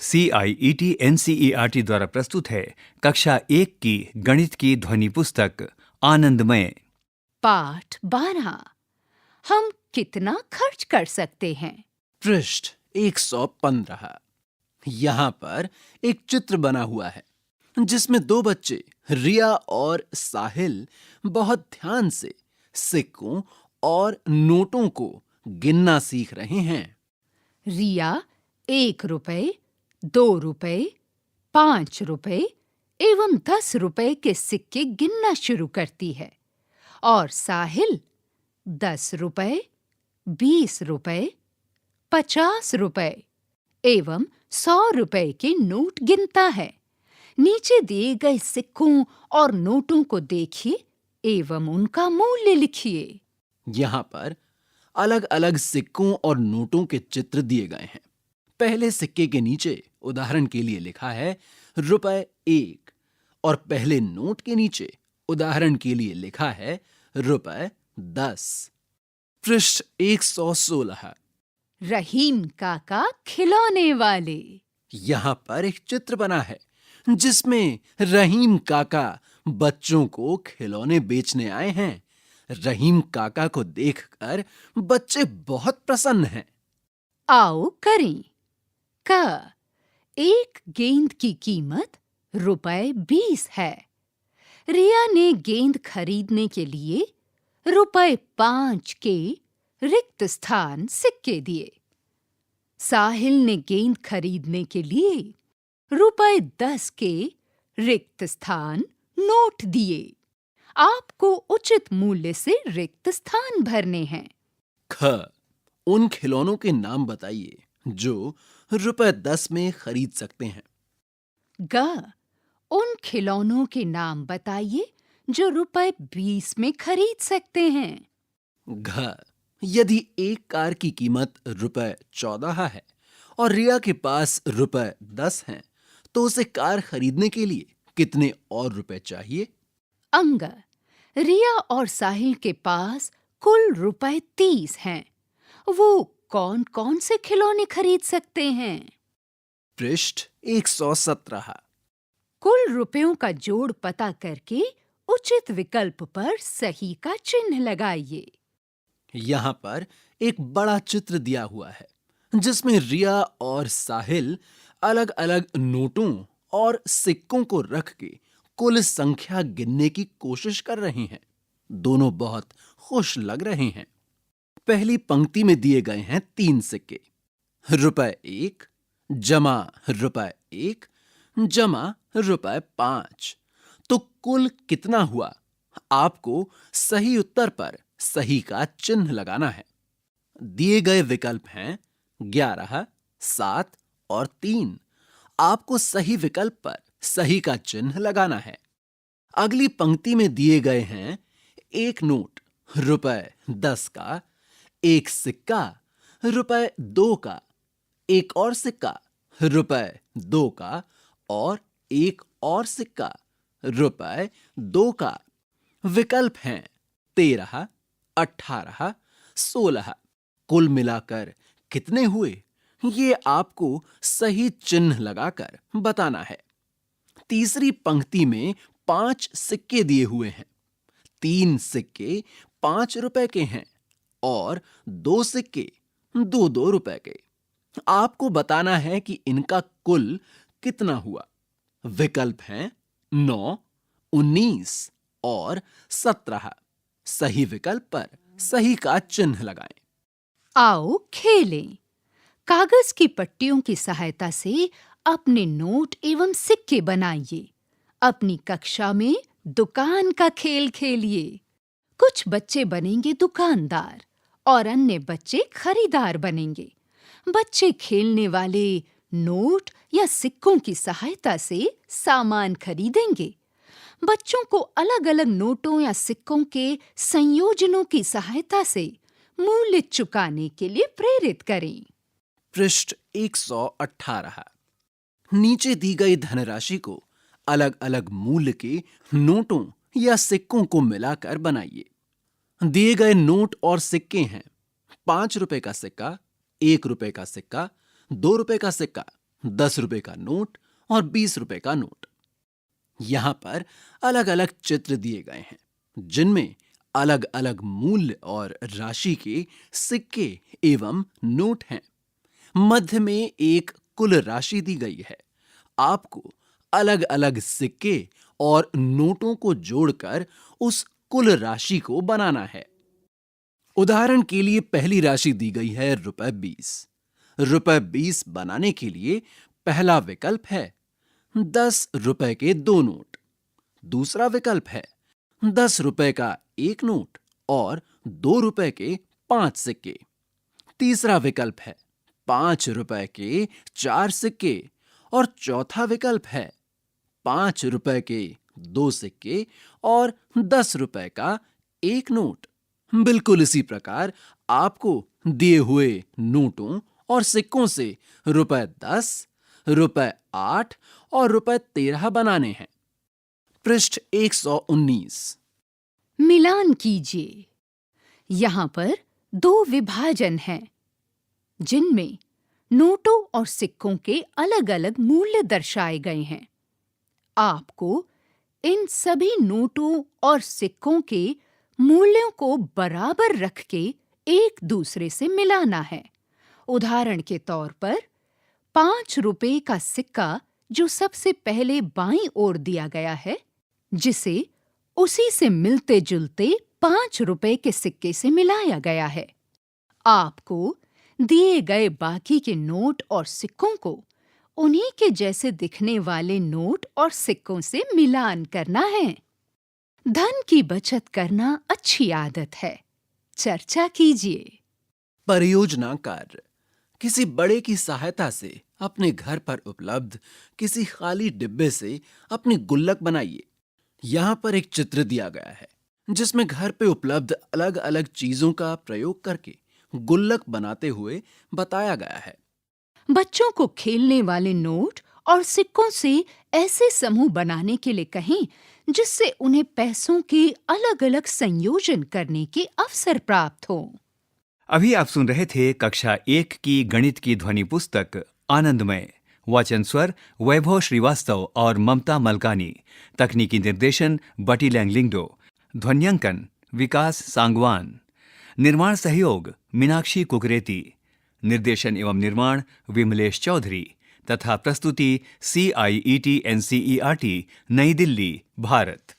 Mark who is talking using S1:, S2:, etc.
S1: CIET-NCERT द्वारा प्रस्तुत है कक्षा 1 की गणित की ध्वनि पुस्तक आनंदमय।
S2: पाठ 12। हम कितना खर्च कर सकते हैं?
S3: पृष्ठ 115। यहाँ पर एक चित्र बना हुआ है जिसमें दो बच्चे रिया और साहिल बहुत ध्यान से सिक्कों और नोटों को गिनना सीख रहे हैं।
S2: रिया 1 रुपए, 2 रुपए, 5 रुपए एवं 10 रुपए के सिक्के गिनना शुरू करती है और साहिल 10 रुपए, 20 रुपए, 50 रुपए एवं 100 रुपए के नोट गिनता है। नीचे दिए गए सिक्कों और नोटों को देखिए एवं उनका मूल्य लिखिए।
S3: यहाँ पर अलग-अलग सिक्कों और नोटों के चित्र दिए गए हैं। पहले सिक्के के नीचे उदाहरण के लिए लिखा है रुपए 1 और पहले नोट के नीचे उदाहरण के लिए लिखा है रुपए 10। पृष्ठ 116।
S2: रहीम काका खिलौने वाले।
S3: यहाँ पर एक चित्र बना है जिसमें रहीम काका बच्चों को खिलौने बेचने आए हैं। रहीम काका को देखकर बच्चे बहुत प्रसन्न हैं।
S2: आओ करें। क एक गेंद की कीमत रुपए 20 है। रिया ने गेंद खरीदने के लिए रुपए 5 के रिक्त स्थान सिक्के दिए। साहिल ने गेंद खरीदने के लिए रुपए 10 के रिक्त स्थान नोट दिए। आपको उचित मूल्य से रिक्त स्थान भरने हैं।
S3: ख उन खिलौनों के नाम बताइए जो रुपए 10 में खरीद सकते हैं।
S2: ग उन खिलौनों के नाम बताइए जो रुपए 20 में खरीद सकते हैं।
S3: घ यदि एक कार की कीमत रुपए 14 है और रिया के पास रुपए 10 हैं, तो उसे कार खरीदने के लिए कितने और रुपए चाहिए?
S2: अंग रिया और साहिल के पास कुल रुपए 30 हैं। वो कौन-कौन से खिलौने खरीद सकते हैं?
S3: पृष्ठ 117।
S2: कुल रुपयों का जोड़ पता करके उचित विकल्प पर सही का चिन्ह लगाइए।
S3: यहाँ पर एक बड़ा चित्र दिया हुआ है जिसमें रिया और साहिल अलग-अलग नोटों और सिक्कों को रख के कुल संख्या गिनने की कोशिश कर रहे हैं। दोनों बहुत खुश लग रहे हैं। पहली पंक्ति में दिए गए हैं 3 सिक्के, रुपए 1 जमा रुपए 1 जमा रुपए 5। तो कुल कितना हुआ? आपको सही उत्तर पर सही का चिन्ह लगाना है। दिए गए विकल्प हैं 11, 7 और 3। आपको सही विकल्प पर सही का चिन्ह लगाना है। अगली पंक्ति में दिए गए हैं एक नोट रुपए 10 का, एक सिक्का रुपए 2 का, एक और सिक्का रुपए 2 का और एक और सिक्का रुपए 2 का। विकल्प हैं 13, 18, 16। कुल मिलाकर कितने हुए, ये आपको सही चिन्ह लगाकर बताना है। तीसरी पंक्ति में 5 सिक्के दिए हुए हैं। 3 सिक्के 5 रुपए के हैं और 2 सिक्के 2-2 रुपए के। आपको बताना है कि इनका कुल कितना हुआ। विकल्प हैं 9, 19 और 17। सही विकल्प पर सही का चिन्ह लगाएं।
S2: आओ खेलें। कागज की पट्टियों की सहायता से अपने नोट एवं सिक्के बनाइए। अपनी कक्षा में दुकान का खेल खेलिए। कुछ बच्चे बनेंगे दुकानदार और अन्य बच्चे खरीदार बनेंगे। बच्चे खेलने वाले नोट या सिक्कों की सहायता से सामान खरीदेंगे। बच्चों को अलग-अलग नोटों या सिक्कों के संयोजनों की सहायता से मूल्य चुकाने के लिए प्रेरित करें।
S3: पृष्ठ 118। नीचे दी गई धनराशि को अलग-अलग मूल्य के नोटों या सिक्कों को मिलाकर बनाइए। दिए गए नोट और सिक्के हैं 5 रुपए का सिक्का, 1 रुपए का सिक्का, 2 रुपए का सिक्का, 10 रुपए का नोट और 20 रुपए का नोट। यहां पर अलग अलग चित्र दिए गए हैं जिनमें अलग अलग मूल्य और राशि के सिक्के एवं नोट हैं। मध्य में एक कुल राशि दी गई है। आपको अलग अलग सिक्के और नोटों को जोड़कर उस कुल राशि को बनाना है। उदाहरण के लिए पहली राशि दी गई है ₹20। ₹20 बनाने के लिए पहला विकल्प है 10 रुपए के 2 नोट। दूसरा विकल्प है 10 रुपए का 1 नोट और 2 रुपए के 5 सिक्के। तीसरा विकल्प है 5 रुपए के 4 सिक्के और चौथा विकल्प है 5 रुपए के 2 सिक्के और 10 रुपए का 1 नोट। बिल्कुल इसी प्रकार आपको दिए हुए नोटों और सिक्कों से ₹10, ₹8 और ₹13 बनाने हैं। पृष्ठ 119।
S2: मिलान कीजिए। यहाँ पर 2 विभाजन हैं जिनमें नोटों और सिक्कों के अलग-अलग मूल्य दर्शाए गए हैं। आपको इन सभी नोटों और सिक्कों के मूल्यों को बराबर रख के एक दूसरे से मिलाना है। उदाहरण के तौर पर 5 रुपए का सिक्का जो सबसे पहले बाईं ओर दिया गया है, जिसे उसी से मिलते जुलते 5 रुपए के सिक्के से मिलाया गया है। आपको दिए गए बाकी के नोट और सिक्कों को उन्हीं के जैसे दिखने वाले नोट और सिक्कों से मिलान करना है। धन की बचत करना अच्छी आदत है। चर्चा कीजिए।
S3: परियोजना कार्य। किसी बड़े की सहायता से अपने घर पर उपलब्ध किसी खाली डिब्बे से अपनी गुल्लक बनाइए। यहाँ पर एक चित्र दिया गया है जिसमें घर पे उपलब्ध अलग अलग चीजों का प्रयोग करके गुल्लक बनाते हुए बताया गया है।
S2: बच्चों को खेलने वाले नोट और सिक्कों से ऐसे समूह बनाने के लिए कहें जिससे उन्हें पैसों के अलग-अलग संयोजन करने के अवसर प्राप्त हों।
S1: अभी आप सुन रहे थे कक्षा 1 की गणित की ध्वनि पुस्तक आनंदमय। वाचन स्वर वैभव श्रीवास्तव और ममता मलकानी। तकनीकी निर्देशन बटी लैंगलिंगडो। ध्वन्यांकन विकास सांगवान। निर्माण सहयोग मीनाक्षी कुकरेती। निर्देशन एवं निर्माण विमलेश चौधरी तथा प्रस्तुति CIET NCERT नई दिल्ली भारत।